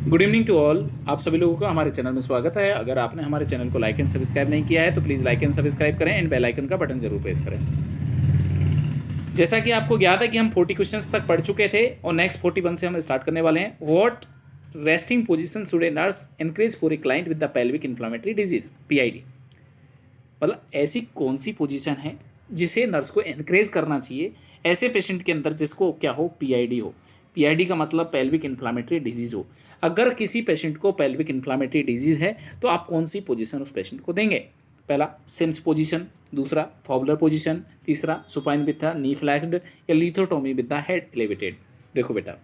Good evening to all. आप सभी लोगों का हमारे चैनल में स्वागत है। अगर आपने हमारे चैनल को लाइक एंड सब्सक्राइब नहीं किया है तो प्लीज़ लाइक एंड सब्सक्राइब करें एंड बेल आइकन का बटन जरूर प्रेस करें। जैसा कि आपको ज्ञात है कि हम 40 क्वेश्चंस तक पढ़ चुके थे और नेक्स्ट 41 से हम स्टार्ट करने वाले हैं। What resting position should a nurse encourage for a client with the pelvic inflammatory disease PID. मतलब ऐसी कौन सी पोजीशन है जिसे नर्स को एनकरेज करना चाहिए ऐसे पेशेंट के अंदर जिसको क्या हो, पीआईडी हो। पीआईडी का मतलब पेल्विक इन्फ्लेमेटरी डिजीज हो। अगर किसी पेशेंट को पेल्विक इन्फ्लेमेटरी डिजीज है तो आप कौन सी पोजीशन उस पेशेंट को देंगे? पहला सिम्स पोजीशन, दूसरा फॉबलर पोजीशन, तीसरा supine with the knee flexed या lithotomy with the head elevated. देखो बेटा,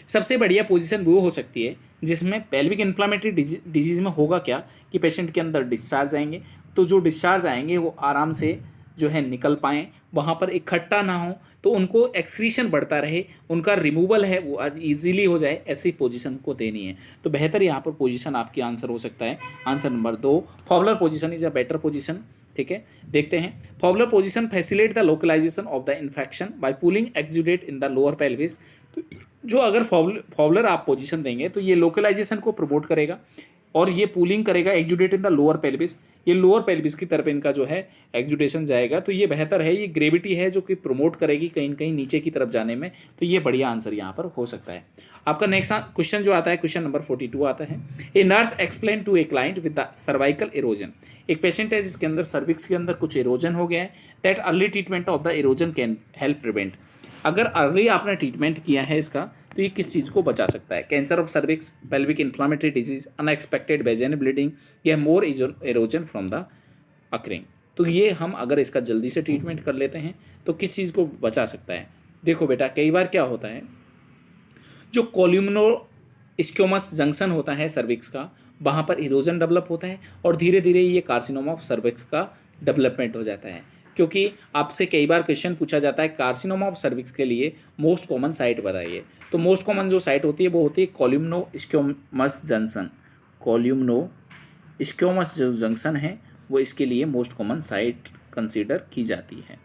सबसे बढ़िया पोजीशन वो हो सकती है जिसमें पेल्विक इन्फ्लेमेटरी डिजीज में होगा क्या कि पेशेंट के अंदर डिस्चार्ज आएंगे, तो जो डिस्चार्ज आएंगे वो आराम से जो है निकल पाएँ, वहाँ पर इकट्ठा ना हो, तो उनको एक्सक्रीशन बढ़ता रहे, उनका रिमूवल है वो आज ईजिली हो जाए, ऐसी पोजीशन को देनी है। तो बेहतर यहाँ पर पोजीशन आपकी आंसर हो सकता है answer number 2, Fowler position is a better position. ठीक है, देखते हैं। Fowler position facilitate the localization of the infection by pulling exudate in the lower pelvis. तो जो अगर फॉबलर आप पोजीशन देंगे तो ये लोकलाइजेशन को प्रमोट करेगा और ये पुलिंग करेगा exudate in the lower pelvis. ये लोअर पेल्विस की तरफ इनका जो है एक्सुडेशन जाएगा, तो ये बेहतर है। ये ग्रेविटी है जो कि प्रमोट करेगी कहीं न कहीं नीचे की तरफ जाने में, तो ये बढ़िया आंसर यहाँ पर हो सकता है। आपका नेक्स्ट क्वेश्चन जो आता है, क्वेश्चन नंबर 42 आता है। A nurse explain to a client with the cervical erosion. एक पेशेंट है जिसके अंदर सर्विक्स के अंदर कुछ इरोजन हो गया है, that early treatment of the erosion can help prevent. अगर अर्ली आपने ट्रीटमेंट किया है इसका तो ये किस चीज़ को बचा सकता है? Cancer of cervix, pelvic inflammatory disease, unexpected vaginal bleeding या मोर एरोजन फ्रॉम द अकरिंग। तो ये हम अगर इसका जल्दी से ट्रीटमेंट कर लेते हैं तो किस चीज़ को बचा सकता है? देखो बेटा, कई बार क्या होता है, जो कोल्यूमिनो स्क्योमस जंक्शन होता है सर्विक्स का, वहाँ पर इरोजन डेवलप होता है और धीरे धीरे ये कार्सिनोमा ऑफ सर्विक्स का डेवलपमेंट हो जाता है। क्योंकि आपसे कई बार क्वेश्चन पूछा जाता है कार्सिनोमा ऑफ सर्विक्स के लिए मोस्ट कॉमन साइट बताइए। तो मोस्ट कॉमन जो साइट होती है वो होती है कोल्यूमिनो स्क्योमस जंक्शन। कोल्यूमिनो स्क्योमस जो जंक्शन है वो इसके लिए मोस्ट कॉमन साइट कंसीडर की जाती है।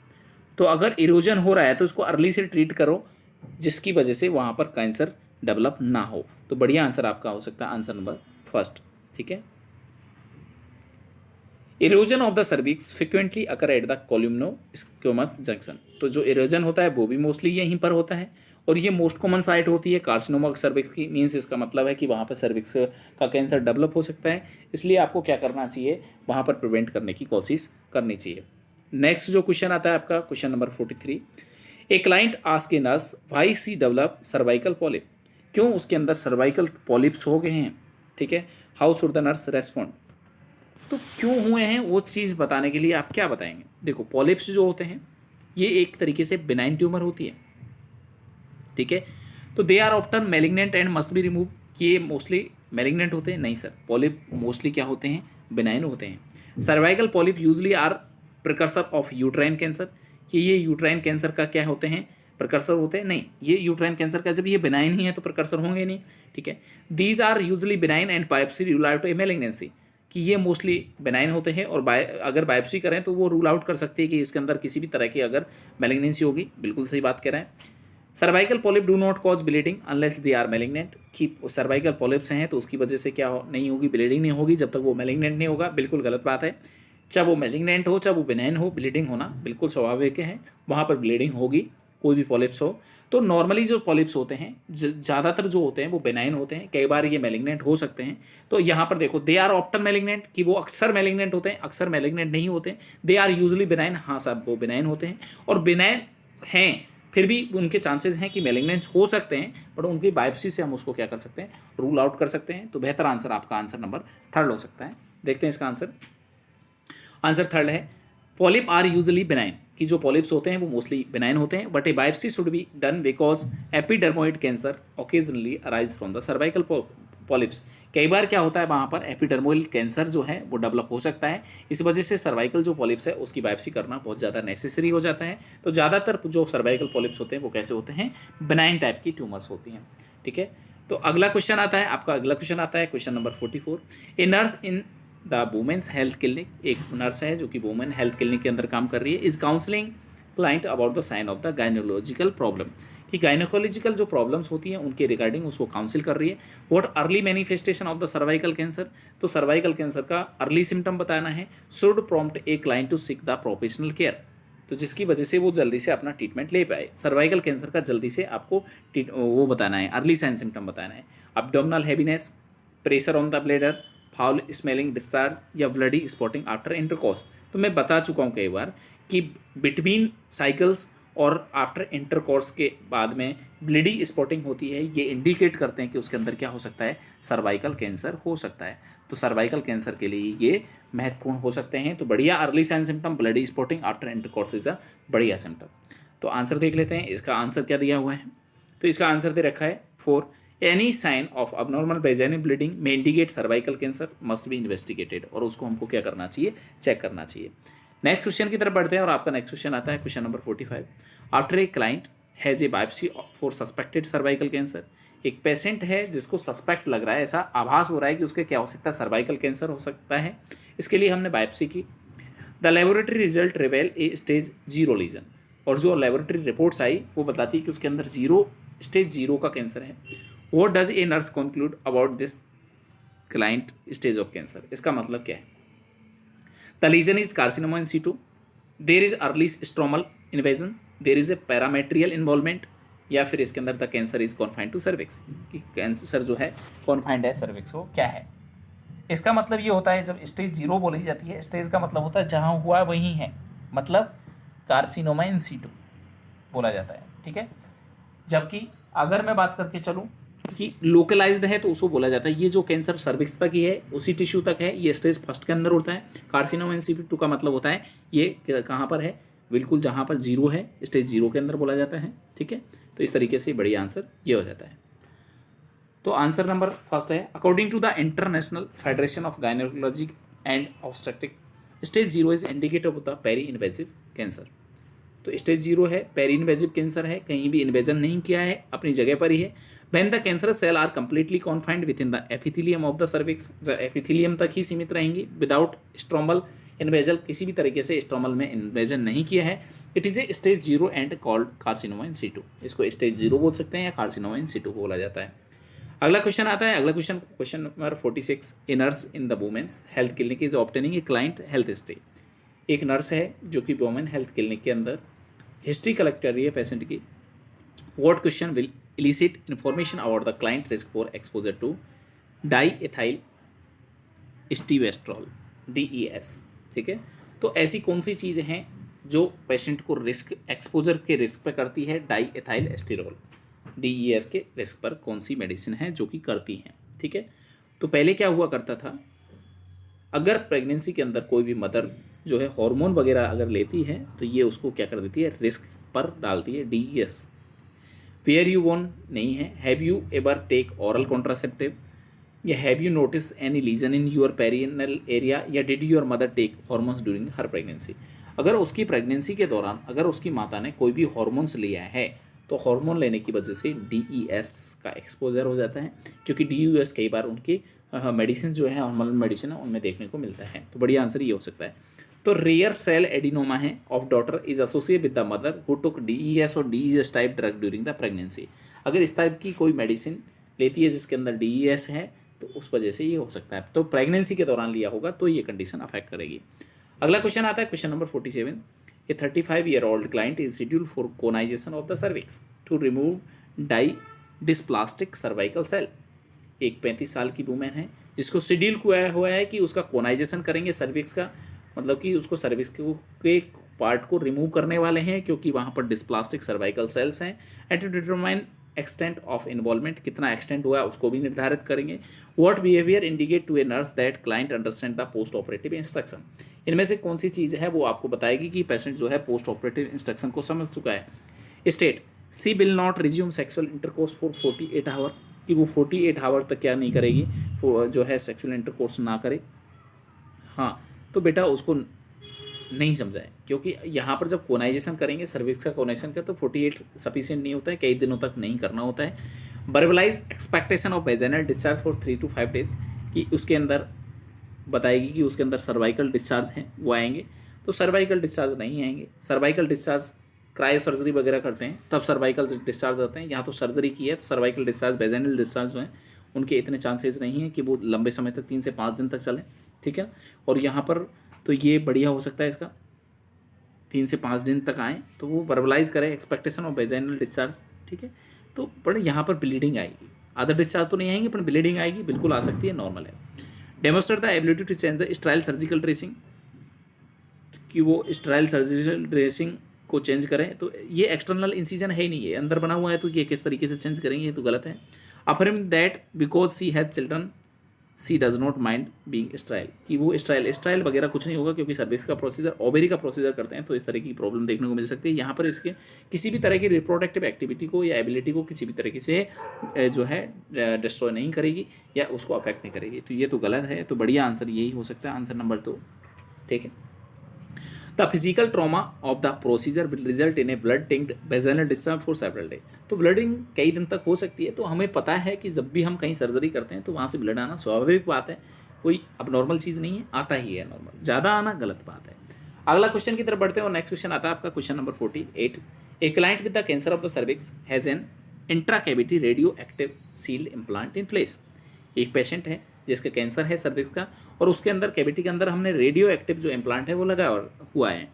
तो अगर इरोजन हो रहा है तो उसको अर्ली से ट्रीट करो जिसकी वजह से वहाँ पर कैंसर डेवलप ना हो। तो बढ़िया आंसर आपका हो सकता है आंसर नंबर 1। ठीक है, erosion of the cervix frequently occur at the columnar squamous junction. तो जो इरोजन होता है वो भी मोस्टली यहीं पर होता है और ये मोस्ट कॉमन साइट होती है कार्सिनोमा सर्विक्स की। मीन्स इसका मतलब है कि वहाँ पर सर्विक्स का कैंसर डेवलप हो सकता है, इसलिए आपको क्या करना चाहिए, वहाँ पर प्रिवेंट करने की कोशिश करनी चाहिए। नेक्स्ट जो क्वेश्चन आता है आपका, question number 43। A client ask a nurse why she develop cervical polyp. क्यों उसके अंदर सर्वाइकल पॉलिप्स हो गए हैं? ठीक है, how should the nurse respond. तो क्यों हुए हैं वो चीज़ बताने के लिए आप क्या बताएंगे? देखो, पॉलिप्स जो होते हैं ये एक तरीके से बिनाइन ट्यूमर होती है। ठीक है, तो they are often malignant and must be remove. ये मोस्टली मैलिग्नेंट होते हैं? नहीं सर, पॉलिप मोस्टली क्या होते हैं, बिनाइन होते हैं। Cervical polyp usually are precursor of uterine cancer. कि ये यूट्राइन कैंसर का क्या होते हैं, प्रिकर्सर होते हैं? नहीं, ये यूट्राइन कैंसर का जब ये बिनाइन ही है तो प्रिकर्सर होंगे नहीं। ठीक है, these are usually benign and biopsy rule out a malignancy. कि ये मोस्टली बेनाइन होते हैं और अगर बायोप्सी करें तो वो रूल आउट कर सकती है कि इसके अंदर किसी भी तरह की अगर मैलिग्नेंसी होगी। बिल्कुल सही बात कह रहे हैं। Cervical polyp do not cause bleeding unless they are malignant. कि सर्वाइकल पॉलिप्स हैं तो उसकी वजह से क्या नहीं होगी, ब्लीडिंग नहीं होगी जब तक वो मैलिग्नेंट नहीं होगा। बिल्कुल गलत बात है। चाहे वो मैलिग्नेंट हो चाहे वो बेनाइन हो, ब्लीडिंग होना बिल्कुल स्वाभाविक है, वहाँ पर ब्लीडिंग होगी कोई भी पॉलिप्स हो। तो नॉर्मली जो पॉलिप्स होते हैं ज़्यादातर जो होते हैं वो बेनाइन होते हैं, कई बार ये मैलिग्नेंट हो सकते हैं। तो यहाँ पर देखो, दे आर ऑफ्टन मैलिग्नेंट, कि वो अक्सर मैलिग्नेंट होते हैं, अक्सर मैलिग्नेंट नहीं होते। दे आर यूजली बेनाइन, हाँ साहब वो बेनाइन होते हैं और बेनाइन हैं फिर भी उनके चांसेस हैं कि मैलिग्नेंट हो सकते हैं, बट उनकी बायोप्सी से हम उसको क्या कर सकते हैं, रूल आउट कर सकते हैं। तो बेहतर आंसर आपका आंसर नंबर 3 हो सकता है। देखते हैं इसका आंसर। आंसर 3 है, पॉलिप आर यूजली बेनाइन। कि जो पॉलिप्स होते हैं वो मोस्टली बेनाइन होते हैं, but a biopsy should be done because epidermoid cancer occasionally arise from the cervical polyps. कई बार क्या होता है वहाँ पर एपिडर्मोइड कैंसर जो है वो डेवलप हो सकता है, इस वजह से सर्वाइकल जो पॉलिप्स है उसकी बायोप्सी करना बहुत ज़्यादा नेसेसरी हो जाता है। तो ज़्यादातर जो सर्वाइकल पॉलिप्स होते हैं वो कैसे होते हैं, बेनाइन टाइप की ट्यूमर्स होती हैं। ठीक है, तो अगला क्वेश्चन आता है आपका, अगला क्वेश्चन आता है question number 44। A nurse in the women's health clinic, एक नर्स है जो कि वुमेन हेल्थ क्लिनिक के अंदर काम कर रही है, is counselling client about the sign of the gynaecological problem. कि गायनोकोलॉजिकल जो प्रॉब्लम्स होती हैं उनके रिगार्डिंग उसको काउंसिल कर रही है। What early manifestation of the cervical cancer, तो सर्वाइकल कैंसर का अर्ली सिम्टम बताना है। Should prompt a client to seek the professional care, तो जिसकी वजह से वो जल्दी से अपना ट्रीटमेंट ले पाए। सर्वाइकल कैंसर का जल्दी से आपको वो बताना है, अर्ली साइन सिम्टम बताना है। Abdominal heaviness, pressure on the bladder, foul smelling discharge या ब्लडी स्पॉटिंग आफ्टर इंटरकोर्स। तो मैं बता चुका हूँ कई बार कि बिटवीन साइकिल्स और आफ्टर इंटरकोर्स के बाद में ब्लडी स्पॉटिंग होती है, ये इंडिकेट करते हैं कि उसके अंदर क्या हो सकता है, सर्वाइकल कैंसर हो सकता है। तो सर्वाइकल कैंसर के लिए ये महत्वपूर्ण हो सकते हैं। तो बढ़िया early sign symptom bloody spotting after intercourse is a बढ़िया सिम्टम। तो आंसर देख लेते हैं, इसका आंसर क्या दिया हुआ है। तो इसका आंसर दे रखा है 4, any sign of abnormal vaginal bleeding में indicate cervical cancer must be investigated, और उसको हमको क्या करना चाहिए, चेक करना चाहिए। नेक्स्ट क्वेश्चन की तरफ बढ़ते हैं और आपका नेक्स्ट क्वेश्चन आता है question number 45। After a client has a biopsy for suspected cervical cancer, एक पेशेंट है जिसको सस्पेक्ट लग रहा है, ऐसा आभास हो रहा है कि उसके क्या हो सकता है, सर्वाइकल कैंसर हो सकता है। इसके लिए हमने बायोप्सी की। The laboratory result reveal a stage 0 lesion, और जो लेबोरेटरी रिपोर्ट्स आई वो बताती है कि उसके अंदर स्टेज 0 का कैंसर है। What does a nurse conclude about this client stage of cancer, इसका मतलब क्या है। The lesion is carcinoma in situ, there is early stromal invasion, there is a parametrial involvement, या फिर इसके अंदर the cancer is confined to cervix, कि cancer जो है कॉन्फाइंड है सर्विक्स को, क्या है। इसका मतलब ये होता है, जब स्टेज 0 बोली जाती है, स्टेज का मतलब होता है जहाँ हुआ वहीं है, मतलब कार्सिनोमा इन सीटू बोला जाता है, ठीक है। जबकि अगर मैं बात करके चलूँ कि लोकलाइज्ड है तो उसको बोला जाता है ये जो कैंसर सर्विक्स तक ही है, उसी टिश्यू तक है, ये स्टेज 1 के अंदर होता है। कार्सिनोमा इन सीटू का मतलब होता है ये कहाँ पर है, बिल्कुल जहाँ पर 0 है, स्टेज 0 के अंदर बोला जाता है, ठीक है। तो इस तरीके से बढ़िया आंसर ये हो जाता है। तो आंसर नंबर 1 है, according to the international federation of gynaecology and obstetric, stage 0 is indicator of the peri invasive cancer. तो स्टेज 0 है, पेरी इन्वेजिव कैंसर है, कहीं भी इन्वेजन नहीं किया है, अपनी जगह पर ही है। When the cancer cell are completely confined with in the epithelium of the cervix, epithelium तक ही सीमित रहेंगी, विदाउट स्ट्रोमल इन्वेजन, किसी भी तरीके से स्ट्रोमल में इन्वेजन नहीं किया है। It is a stage 0 and called carcinoma in situ, इसको स्टेज 0 बोल सकते हैं या कार्सिनोमा इन सीटू बोला जाता है। अगला क्वेश्चन आता है, अगला question number 46। A nurse in the women's health clinic is obtaining a client health history, एक नर्स है जो कि वुमेन हेल्थ क्लिनिक के अंदर हिस्ट्री कलेक्ट कर रही है पेशेंट की। What question will elicit information about the client risk for exposure to diethylstilbestrol, DES, ठीक है। तो ऐसी कौन सी चीज़ें हैं जो पेशेंट को रिस्क, एक्सपोजर के रिस्क पर करती है, डाईएथाइल एस्टिरोल, DES के रिस्क पर कौन सी मेडिसिन है जो कि करती हैं, ठीक है। तो पहले क्या हुआ करता था, अगर प्रेगनेंसी के अंदर कोई भी मदर जो है हार्मोन वगैरह अगर लेती है तो ये उसको क्या कर देती है, रिस्क पर डालती है, DES। वेयर यू वॉन्ट नहीं है, have you ever take oral contraceptive, या have you notice any lesion in your perineal area, या did your mother take hormones during her pregnancy. अगर उसकी प्रेगनेंसी के दौरान अगर उसकी माता ने कोई भी हॉर्मोन्स लिया है तो हार्मोन लेने की वजह से DES का एक्सपोजर हो जाता है, क्योंकि DES कई बार उनकी मेडिसिन जो है, हार्मोनल मेडिसिन है, उनमें देखने को मिलता है। तो बढ़िया आंसर ये हो सकता है। तो रेयर सेल एडिनोमा है of daughter is associate with the mother who took DES और DES type drug during the pregnancy. अगर इस टाइप की कोई मेडिसिन लेती है जिसके अंदर DES है तो उस वजह से ये हो सकता है। तो प्रेगनेंसी के दौरान लिया होगा तो ये कंडीशन अफेक्ट करेगी। अगला क्वेश्चन आता है question number 47। A 35-year-old client is scheduled for conization of the cervix to remove dysplastic cervical cell। एक 35 साल की वुमेन है जिसको शेड्यूल किया हुआ है कि उसका कोनाइजेशन करेंगे सर्विक्स का, मतलब कि उसको सर्विक्स के पार्ट को रिमूव करने वाले हैं क्योंकि वहाँ पर डिस्प्लास्टिक सर्वाइकल सेल्स हैं। And to determine extent of involvement, कितना एक्सटेंट हुआ है उसको भी निर्धारित करेंगे। What behaviour indicate to a nurse that client understand the post operative instruction. इनमें से कौन सी चीज़ है वो आपको बताएगी कि पेशेंट जो है पोस्ट ऑपरेटिव इंस्ट्रक्शन को समझ चुका है। State she will not resume sexual intercourse for 48 hour, कि वो 48 आवर तक क्या नहीं करेगी, वो जो है सेक्सुअल इंटरकोर्स ना करे। हाँ, तो बेटा उसको नहीं समझाए, क्योंकि यहाँ पर जब कोनाइजेशन करेंगे, सर्विक्स का कोनाइजेशन कर, तो 48 सफिशिएंट नहीं होता है, कई दिनों तक नहीं करना होता है। Verbalise expectation of vaginal discharge for 3 to 5 days, कि उसके अंदर बताएगी कि उसके अंदर सर्वाइकल डिस्चार्ज हैं वो आएंगे, तो सर्वाइकल डिस्चार्ज नहीं आएंगे। सर्वाइकल डिस्चार्ज क्रायो सर्जरी वगैरह करते हैं तब सर्वाइकल से डिस्चार्ज होते हैं। यहाँ तो सर्जरी की है तो सर्वाइकल डिस्चार्ज, वेजाइनल डिस्चार्ज जो है उनके इतने चांसेस नहीं है कि वो लंबे समय तक 3 से 5 दिन तक चले, ठीक है। और यहाँ पर तो ये बढ़िया हो सकता है इसका 3 से 5 दिन तक आए तो वो वर्बलाइज करे एक्सपेक्टेशन ऑफ वेजाइनल डिस्चार्ज, ठीक है। तो पर यहाँ पर ब्लीडिंग आएगी, अदर डिस्चार्ज तो नहीं आएंगे पर ब्लीडिंग आएगी, बिल्कुल आ सकती है, नॉर्मल है। Demonstrate the ability to change the sterile surgical dressing, कि वो स्ट्राइल सर्जिकल ड्रेसिंग को चेंज करें। तो ये एक्सटर्नल इंसिजन है ही नहीं, है अंदर बना हुआ है, तो ये किस तरीके से चेंज करेंगे, ये तो गलत है। Affirm that because she has children she does not mind being sterile, कि वो स्ट्राइल वगैरह कुछ नहीं होगा क्योंकि सर्विस का प्रोसीजर ओवेरी का प्रोसीजर करते हैं, तो इस तरह की प्रॉब्लम देखने को मिल सकती है। यहाँ पर इसके किसी भी तरह की रिप्रोडक्टिव एक्टिविटी को या एबिलिटी को किसी भी तरीके से जो है डिस्ट्रॉय नहीं करेगी या उसको अफेक्ट नहीं करेगी, तो ये तो गलत है। तो बढ़िया आंसर यही हो सकता है, आंसर नंबर 2, ठीक है। The physical trauma of the procedure will result in a blood tinged vaginal discharge for several day, तो ब्लडिंग कई दिन तक हो सकती है। तो हमें पता है कि जब भी हम कहीं सर्जरी करते हैं तो वहाँ से ब्लड आना स्वाभाविक बात है, कोई अब नॉर्मल चीज़ नहीं है, आता ही है नॉर्मल, ज़्यादा आना गलत बात है। अगला क्वेश्चन की तरफ बढ़ते हैं और नेक्स्ट क्वेश्चन आता है आपका question number 48। A client with the cancer of the cervix has an intra cavity radio active sealed implant in place, एक पेशेंट है जिसका कैंसर है सर्विक्स का और उसके अंदर कैविटी के अंदर हमने रेडियो एक्टिव जो इम्प्लांट है वो लगा हुआ है।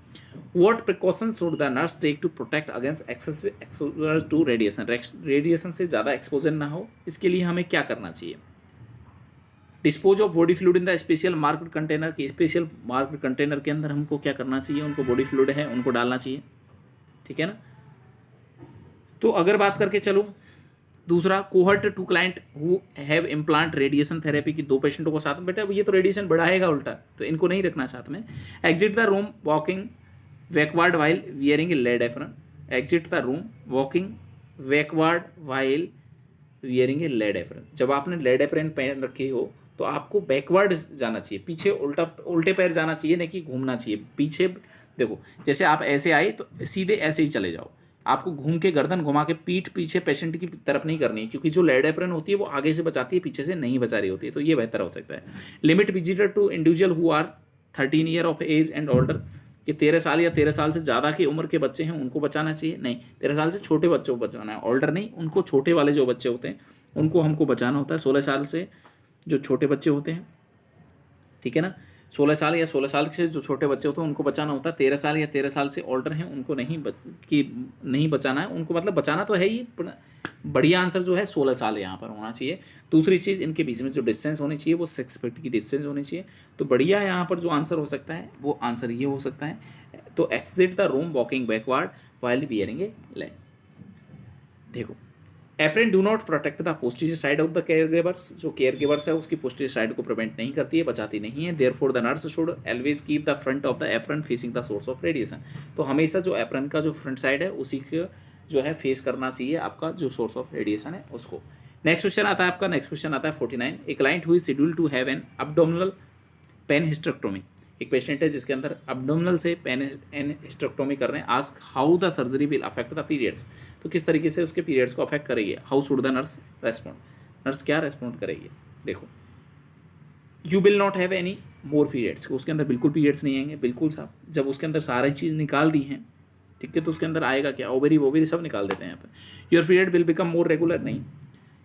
What precaution should the nurse take to protect against excessive exposure to radiation, radiation से ज़्यादा एक्सपोजर ना हो, इसके लिए हमें क्या करना चाहिए। Dispose of body fluid in the special marked container, की स्पेशल मार्क्ड कंटेनर के अंदर हमको क्या करना चाहिए, उनको बॉडी फ्लूइड है उनको डालना चाहिए, ठीक है ना। तो अगर बात करके चलो दूसरा, cohort 2 client who have implant radiation therapy की 2 पेशेंटों को साथ में, बेटा ये तो रेडिएशन बढ़ाएगा उल्टा, तो इनको नहीं रखना साथ में। Exit the room walking backward while wearing lead apron, exit the room walking backward while wearing lead apron, जब आपने लेड एप्रन पहन रखी हो तो आपको बैकवर्ड जाना चाहिए, पीछे उल्टे पैर जाना चाहिए, नहीं कि घूमना चाहिए पीछे। देखो जैसे आप ऐसे आए तो सीधे ऐसे ही चले जाओ, आपको घूम के गर्दन घुमा के पीठ पीछे पेशेंट की तरफ नहीं करनी है, क्योंकि जो लेड एप्रन होती है वो आगे से बचाती है, पीछे से नहीं बचा रही होती है, तो ये बेहतर हो सकता है। Limit visitor to individual who are 13 year of age and older, कि 13 साल या 13 साल से ज़्यादा की उम्र के बच्चे हैं उनको बचाना चाहिए, नहीं 13 साल से छोटे बच्चों को बचाना है, ऑल्डर नहीं, उनको छोटे वाले जो बच्चे होते हैं उनको हमको बचाना होता है। 16 साल से जो छोटे बच्चे होते हैं, ठीक है ना, 16 साल या 16 साल से जो छोटे बच्चे होते हैं उनको बचाना होता है। 13 साल या 13 साल से ऑल्डर हैं उनको नहीं बचाना है, उनको मतलब बचाना तो है ही, बढ़िया आंसर जो है 16 साल यहाँ पर होना चाहिए। दूसरी चीज़, इनके बीच में जो डिस्टेंस होनी चाहिए वो 6 फीट की डिस्टेंस होनी चाहिए। तो बढ़िया यहाँ पर जो आंसर हो सकता है वो आंसर ये हो सकता है। तो exit the room walking backward while wearing a leg. देखो apron do not protect the posterior side of the care givers, जो केयर गिवर्स है उसकी पोस्टीरियर साइड को प्रिवेंट नहीं करती है, बचाती नहीं है। Therefore the nurse should always keep the front of the apron facing the source of radiation, तो हमेशा जो एप्रन का जो फ्रंट साइड है उसी के जो है फेस करना चाहिए आपका जो सोर्स ऑफ रेडिएशन है उसको। नेक्स्ट क्वेश्चन आता है आपका, नेक्स्ट क्वेश्चन आता है 49। A client who is scheduled to have an abdominal pan hysterectomy, एक पेशेंट है जिसके अंदर अब्डोमिनल से पेन हिस्टेक्टोमी कर रहे हैं। Ask how the surgery will affect the periods, तो किस तरीके से उसके पीरियड्स को अफेक्ट करेगी। How should the nurse respond, nurse क्या रेस्पॉन्ड करेगी। देखो you will not have any more periods, उसके अंदर बिल्कुल पीरियड्स नहीं आएंगे, बिल्कुल साहब, जब उसके अंदर सारी चीज़ निकाल दी हैं, ठीक है, तो उसके अंदर आएगा क्या, ओवरी सब निकाल देते हैं यहाँ पर। Your period will become more regular, नहीं।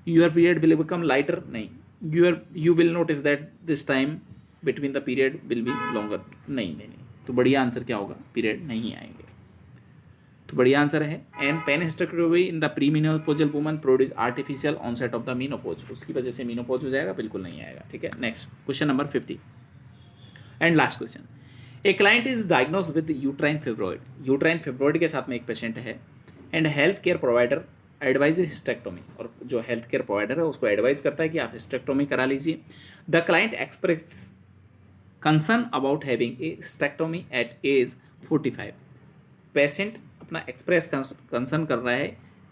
Your period will become lighter, नहीं। You will notice that this time between the period will be longer, नहीं। तो बढ़िया आंसर क्या होगा, पीरियड नहीं आएंगे। तो बढ़िया आंसर है an pan hysterectomy in the premenopausal woman produce artificial onset of the menopause, उसकी वजह से मीनोपॉज हो जाएगा, बिल्कुल नहीं आएगा, ठीक है। Next question number 50 and last question. A client is diagnose with uterine fibroid, uterine fibroid के साथ में एक पेशेंट है and health care provider advise hysterectomy, और जो हेल्थ केयर प्रोवाइडर है उसको एडवाइज करता है कि आप हिस्टेक्टोमी करा लीजिए। The client express concern about having a hysterectomy at age 45, पेशेंट अपना एक्सप्रेस कंसर्न कर रहा है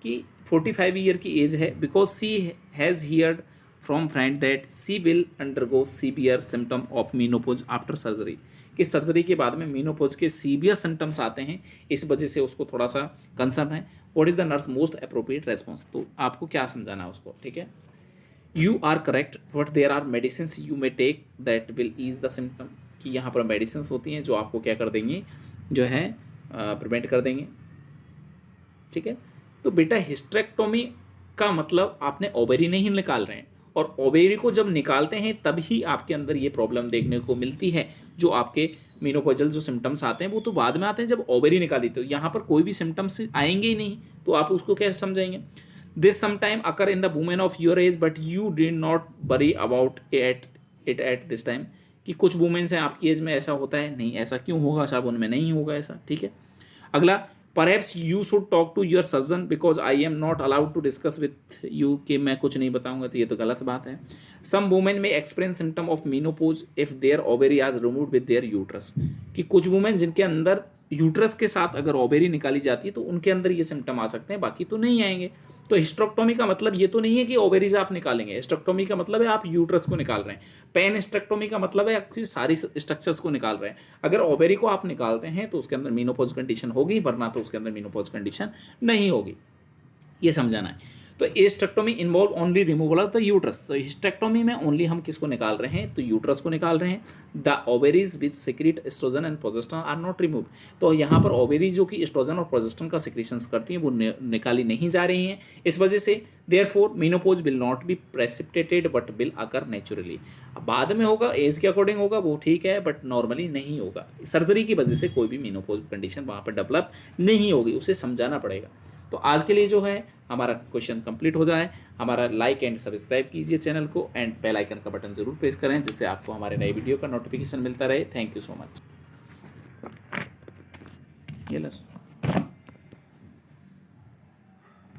कि 45 ईयर की एज है, because she has heard from friend that she will undergo severe symptom of menopause after surgery, कि सर्जरी के बाद में मीनोपॉज के सीवियर सिम्टम्स आते हैं, इस वजह से उसको थोड़ा सा कंसर्न है। What is the nurse most appropriate response, तो आपको क्या समझाना है उसको, ठीक है। You are correct, but there are medicine you may take that will ease the symptom, कि यहाँ पर मेडिसिन होती हैं जो आपको क्या कर देंगी, जो है प्रिवेंट कर देंगे, ठीक है। तो बेटा हिस्टेरेक्टोमी का मतलब आपने ओवेरी नहीं निकाल रहे हैं, और ओवेरी को जब निकालते हैं तभी आपके अंदर ये प्रॉब्लम देखने को मिलती है। जो आपके मेनोपॉजल जो सिम्टम्स आते हैं वो तो बाद में आते हैं जब ओवेरी निकाली, तो यहाँ पर कोई भी सिम्टम्स आएंगे ही नहीं, तो आप उसको कैसे समझेंगे। This sometime occur in the women of your age but you did not worry about it at this time, कि कुछ वुमेन्स हैं आपकी एज में ऐसा होता है, नहीं ऐसा क्यों होगा साहब, उनमें नहीं होगा ऐसा, ठीक है। अगला, perhaps you should talk to your surgeon because I am not allowed to discuss with you, कि मैं कुछ नहीं बताऊंगा, तो ये तो गलत बात है। Some women may experience symptom of menopause if their ovary are removed with their uterus, कि कुछ वुमेन जिनके अंदर यूट्रस के साथ अगर ओवेरी निकाली जाती है तो उनके अंदर ये सिम्टम आ सकते हैं, बाकी तो नहीं आएंगे। तो हिस्टेरेक्टोमी का मतलब ये तो नहीं है कि ओवेरीज आप निकालेंगे, हिस्टेरेक्टोमी का मतलब है आप यूट्रस को निकाल रहे हैं। पैन हिस्टेरेक्टोमी का मतलब है आपकी सारी स्ट्रक्चर्स को निकाल रहे हैं। अगर ओवेरी को आप निकालते हैं तो उसके अंदर मेनोपॉज कंडीशन होगी, वरना तो उसके अंदर मेनोपॉज कंडीशन नहीं होगी, ये समझाना है। तो hysterectomy involve only removal of the uterus, तो हिस्टेरेक्टोमी में ओनली हम किसको निकाल रहे हैं, तो यूट्रस को निकाल रहे हैं। The ovaries which secrete estrogen and progesterone are not remove, तो यहाँ पर ओवेरी जो कि एस्ट्रोजन और प्रोजेस्टेरोन का सिक्रीशंस करती हैं वो निकाली नहीं जा रही हैं, इस वजह से therefore menopause will not be precipitated but will occur naturally. बाद में होगा, एज के अकॉर्डिंग होगा वो ठीक है, बट नॉर्मली नहीं होगा। सर्जरी की वजह से कोई भी मेनोपॉज कंडीशन वहाँ पर डेवलप नहीं होगी, उसे समझाना पड़ेगा। तो आज के लिए जो है हमारा क्वेश्चन कंप्लीट हो जाए। हमारा लाइक एंड सब्सक्राइब कीजिए चैनल को, एंड बेल आइकन का बटन जरूर प्रेस करें, जिससे आपको हमारे नए वीडियो का नोटिफिकेशन मिलता रहे। Thank you so much. ये लो।